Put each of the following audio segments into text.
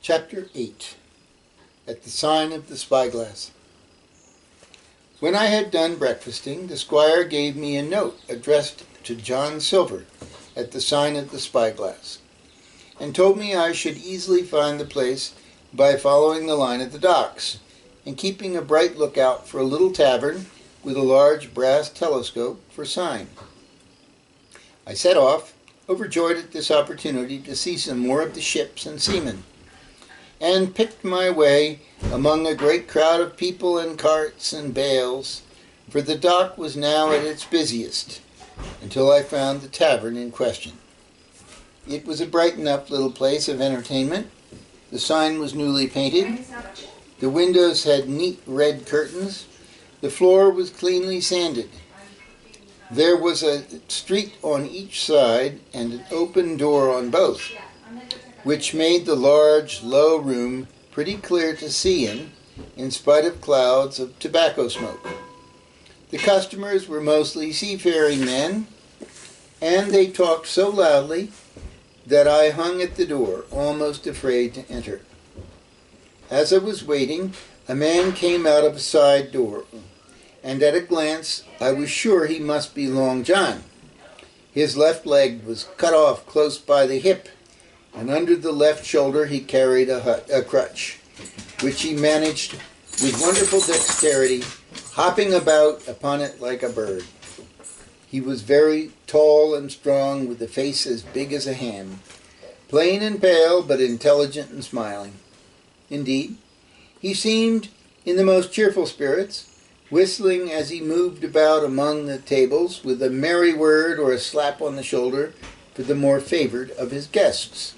Chapter 8. At the Sign of the Spyglass. When I had done breakfasting, the squire gave me a note addressed to John Silver at the Sign of the Spyglass, and told me I should easily find the place by following the line of the docks, and keeping a bright lookout for a little tavern with a large brass telescope for sign. I set off, overjoyed at this opportunity to see some more of the ships and seamen, and picked my way among a great crowd of people and carts and bales, for the dock was now at its busiest, until I found the tavern in question. It was a bright enough little place of entertainment. The sign was newly painted. The windows had neat red curtains. The floor was cleanly sanded. There was a street on each side and an open door on both, which made the large, low room pretty clear to see in spite of clouds of tobacco smoke. The customers were mostly seafaring men, and they talked so loudly that I hung at the door, almost afraid to enter. As I was waiting, a man came out of a side door, and at a glance I was sure he must be Long John. His left leg was cut off close by the hip, and under the left shoulder he carried a crutch, which he managed with wonderful dexterity, hopping about upon it like a bird. He was very tall and strong, with a face as big as a ham, plain and pale, but intelligent and smiling. Indeed, he seemed in the most cheerful spirits, whistling as he moved about among the tables, with a merry word or a slap on the shoulder for the more favored of his guests.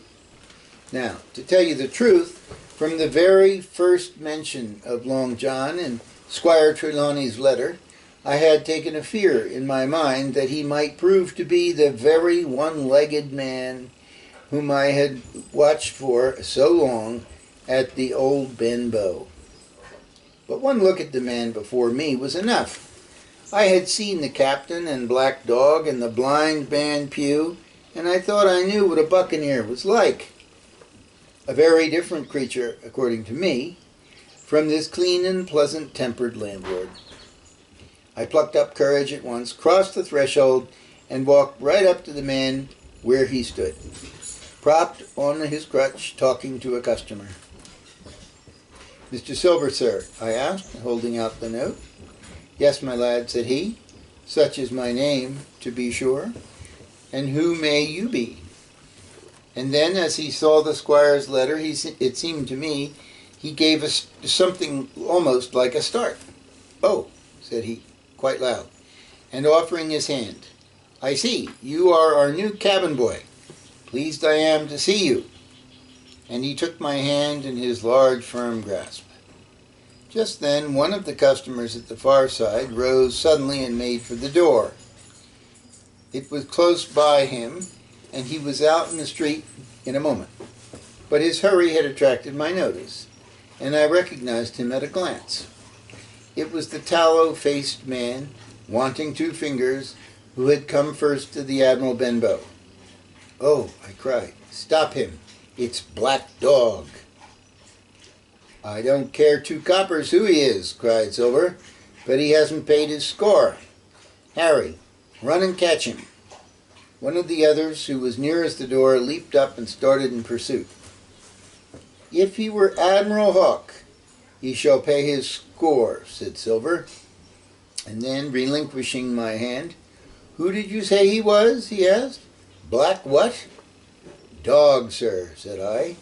Now, to tell you the truth, from the very first mention of Long John in Squire Trelawney's letter, I had taken a fear in my mind that he might prove to be the very one-legged man whom I had watched for so long at the old Benbow. But one look at the man before me was enough. I had seen the captain and black dog in the blind man pew, and I thought I knew what a buccaneer was like. A very different creature, according to me, from this clean and pleasant-tempered landlord. I plucked up courage at once, crossed the threshold, and walked right up to the man where he stood, propped on his crutch, talking to a customer. "Mr. Silver, sir?" I asked, holding out the note. "Yes, my lad," said he. "Such is my name, to be sure. And who may you be?" And then, as he saw the squire's letter, it seemed to me, he gave us something almost like a start. "Oh," said he, quite loud, and offering his hand. "I see, you are our new cabin boy. Pleased I am to see you." And he took my hand in his large, firm grasp. Just then, one of the customers at the far side rose suddenly and made for the door. It was close by him, and he was out in the street in a moment. But his hurry had attracted my notice, and I recognized him at a glance. It was the tallow-faced man, wanting 2 fingers, who had come first to the Admiral Benbow. "Oh," I cried, "stop him. It's Black Dog." "I don't care 2 coppers who he is," cried Silver, "but he hasn't paid his score. Harry, run and catch him." One of the others, who was nearest the door, leaped up and started in pursuit. "If he were Admiral Hawke, he shall pay his score," said Silver. And then, relinquishing my hand, "Who did you say he was?" he asked. "Black what?" "Dog, sir," said I.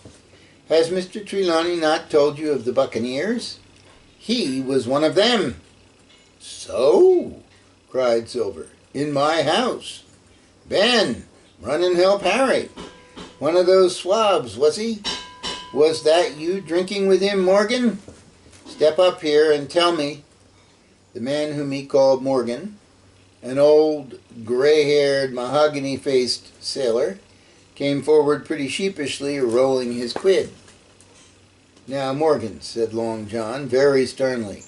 "Has Mr. Trelawney not told you of the buccaneers? He was one of them." "So?" cried Silver. "In my house. Ben, run and help Harry. One of those swabs, was he? Was that you drinking with him, Morgan? Step up here and tell me." The man whom he called Morgan, an old, gray-haired, mahogany-faced sailor, came forward pretty sheepishly, rolling his quid. "Now, Morgan," said Long John, very sternly,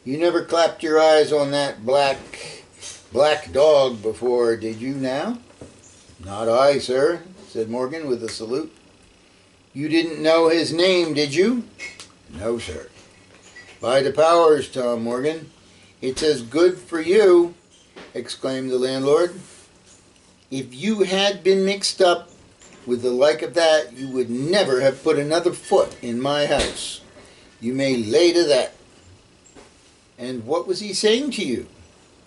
"you never clapped your eyes on that black dog before, did you now?" "Not I, sir," said Morgan with a salute. You didn't know his name, did you? No, sir. By the powers, Tom Morgan, it's as good for you, exclaimed the landlord. If you had been mixed up with the like of that, you would never have put another foot in my house. You may lay to that. And what was he saying to you?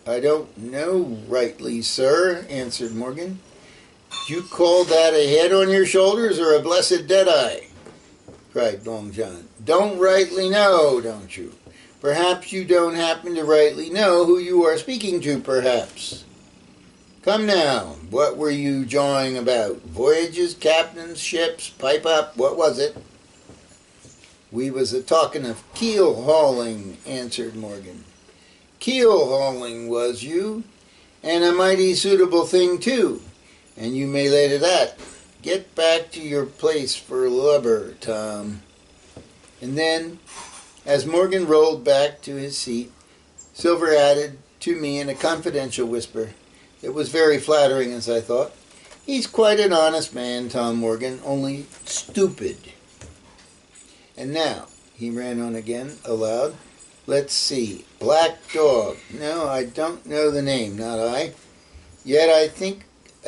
I don't know rightly, sir, answered Morgan. Do you call that a head on your shoulders or a blessed dead-eye? Cried Long John. Don't rightly know, don't you? Perhaps you don't happen to rightly know who you are speaking to, perhaps. Come now, what were you jawing about? Voyages, captains, ships, pipe up, what was it? We was a-talking of keel-hauling, answered Morgan. Keel-hauling, was you? And a mighty suitable thing, too. And you may lay to that. Get back to your place for lubber, Tom. And then, as Morgan rolled back to his seat, Silver added to me in a confidential whisper. It was very flattering, as I thought. He's quite an honest man, Tom Morgan, only stupid. And now, he ran on again, aloud, let's see, Black Dog. No, I don't know the name, not I. Yet I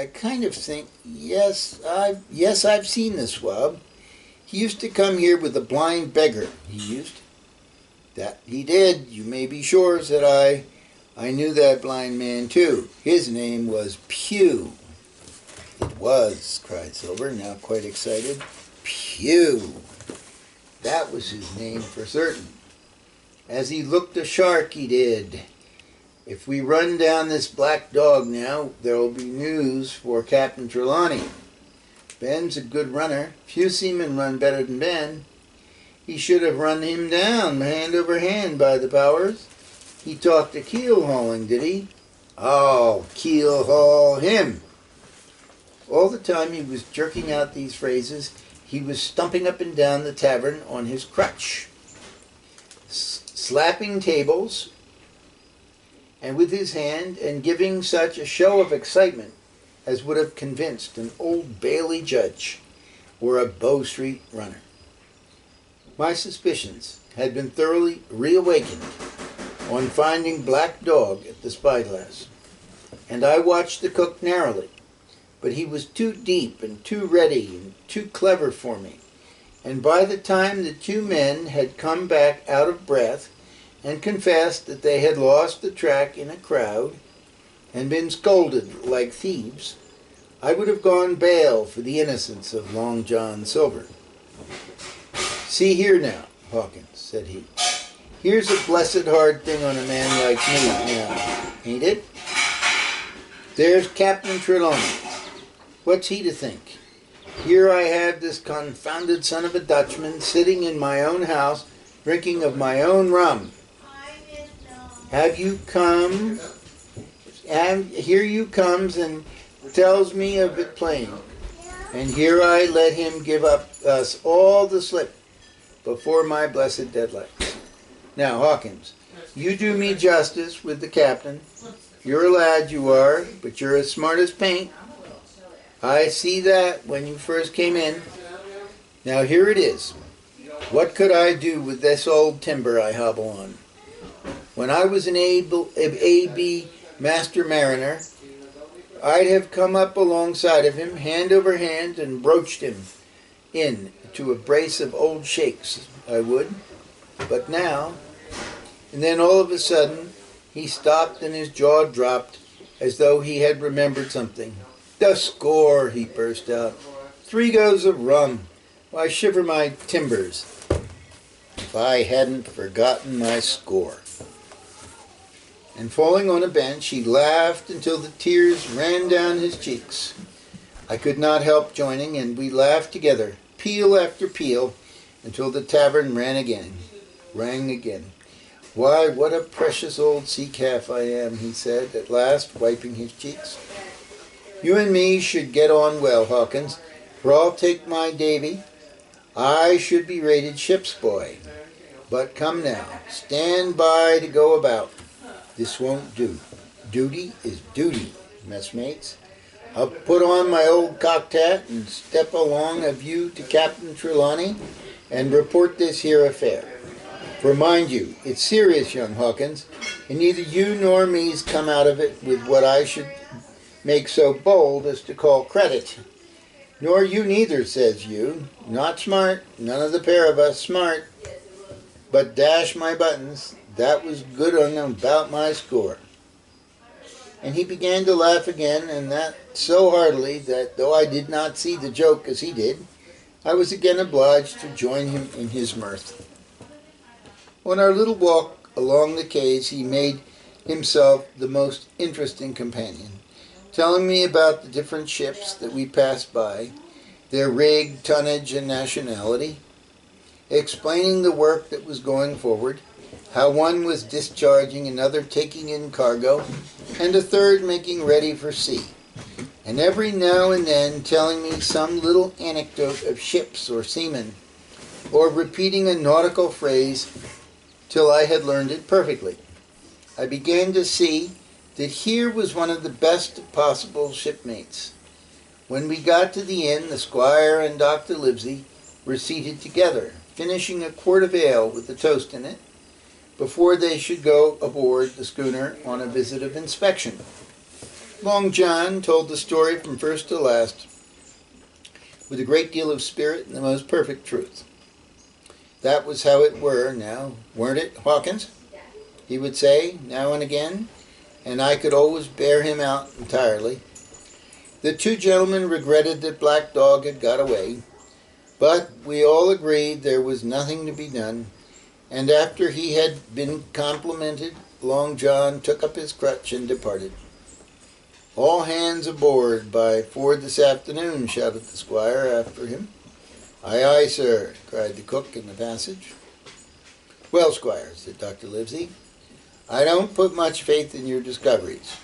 kind of think, yes, I've seen the swab. He used to come here with a blind beggar, he used. That he did, you may be sure, said I. I knew that blind man, too. His name was Pew. It was, cried Silver, now quite excited. Pew. That was his name for certain. As he looked a shark, he did. If we run down this Black Dog now, there'll be news for Captain Trelawney. Ben's a good runner. Few seamen run better than Ben. He should have run him down, hand over hand, by the powers. He talked of keel-hauling, did he? I'll keel-haul him. All the time he was jerking out these phrases, he was stumping up and down the tavern on his crutch, slapping tables, and with his hand, and giving such a show of excitement as would have convinced an Old Bailey judge or a Bow Street runner. My suspicions had been thoroughly reawakened on finding Black Dog at the spyglass, and I watched the cook narrowly, but he was too deep and too ready and too clever for me, and by the time the two men had come back out of breath and confessed that they had lost the track in a crowd and been scolded like thieves, I would have gone bail for the innocence of Long John Silver. See here now, Hawkins, said he. Here's a blessed hard thing on a man like me now, ain't it? There's Captain Trelawney. What's he to think? Here I have this confounded son of a Dutchman sitting in my own house, drinking of my own rum. Have you come? And here you comes and tells me of it plain. And here I let him give us all the slip before my blessed deadlight. Now, Hawkins, you do me justice with the captain. You're a lad, you are, but you're as smart as paint. I see that when you first came in. Now here it is. What could I do with this old timber I hobble on? When I was an A.B. master mariner, I'd have come up alongside of him, hand over hand, and broached him in to a brace of old shakes, I would. But now, and then all of a sudden, he stopped and his jaw dropped as though he had remembered something. The score, he burst out. 3 goes of rum. Why, shiver my timbers, if I hadn't forgotten my score. And falling on a bench, he laughed until the tears ran down his cheeks. I could not help joining, and we laughed together, peal after peal, until the tavern rang again. Why, what a precious old sea calf I am, he said, at last, wiping his cheeks. You and me should get on well, Hawkins, for I'll take my Davy. I should be rated ship's boy. But come now, stand by to go about. This won't do. Duty is duty, messmates. I'll put on my old cocked hat and step along of you to Captain Trelawney and report this here affair. For mind you, it's serious, young Hawkins, and neither you nor me's come out of it with what I should make so bold as to call credit. Nor you neither, says you. Not smart, none of the pair of us smart. But dash my buttons, that was good on about my score. And he began to laugh again, and that so heartily that, though I did not see the joke as he did, I was again obliged to join him in his mirth. On our little walk along the quays, he made himself the most interesting companion, telling me about the different ships that we passed by, their rig, tonnage, and nationality, explaining the work that was going forward, how one was discharging, another taking in cargo, and a third making ready for sea, and every now and then telling me some little anecdote of ships or seamen, or repeating a nautical phrase till I had learned it perfectly. I began to see that here was one of the best of possible shipmates. When we got to the inn, the squire and Dr. Livesey were seated together, finishing a quart of ale with a toast in it, before they should go aboard the schooner on a visit of inspection. Long John told the story from first to last with a great deal of spirit and the most perfect truth. That was how it were now, weren't it, Hawkins? He would say, now and again, and I could always bear him out entirely. The two gentlemen regretted that Black Dog had got away, but we all agreed there was nothing to be done, and after he had been complimented, Long John took up his crutch and departed. All hands aboard by 4 this afternoon, shouted the squire after him. Aye, aye, sir, cried the cook in the passage. Well, squire, said Dr. Livesey, I don't put much faith in your discoveries,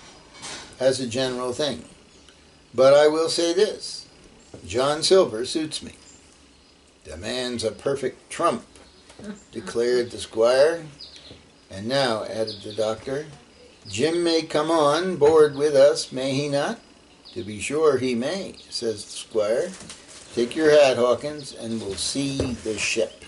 as a general thing. But I will say this, John Silver suits me. The man's a perfect trump, declared the squire. And now, added the doctor, Jim may come on board with us, may he not? To be sure he may, says the squire. Take your hat, Hawkins, and we'll see the ship.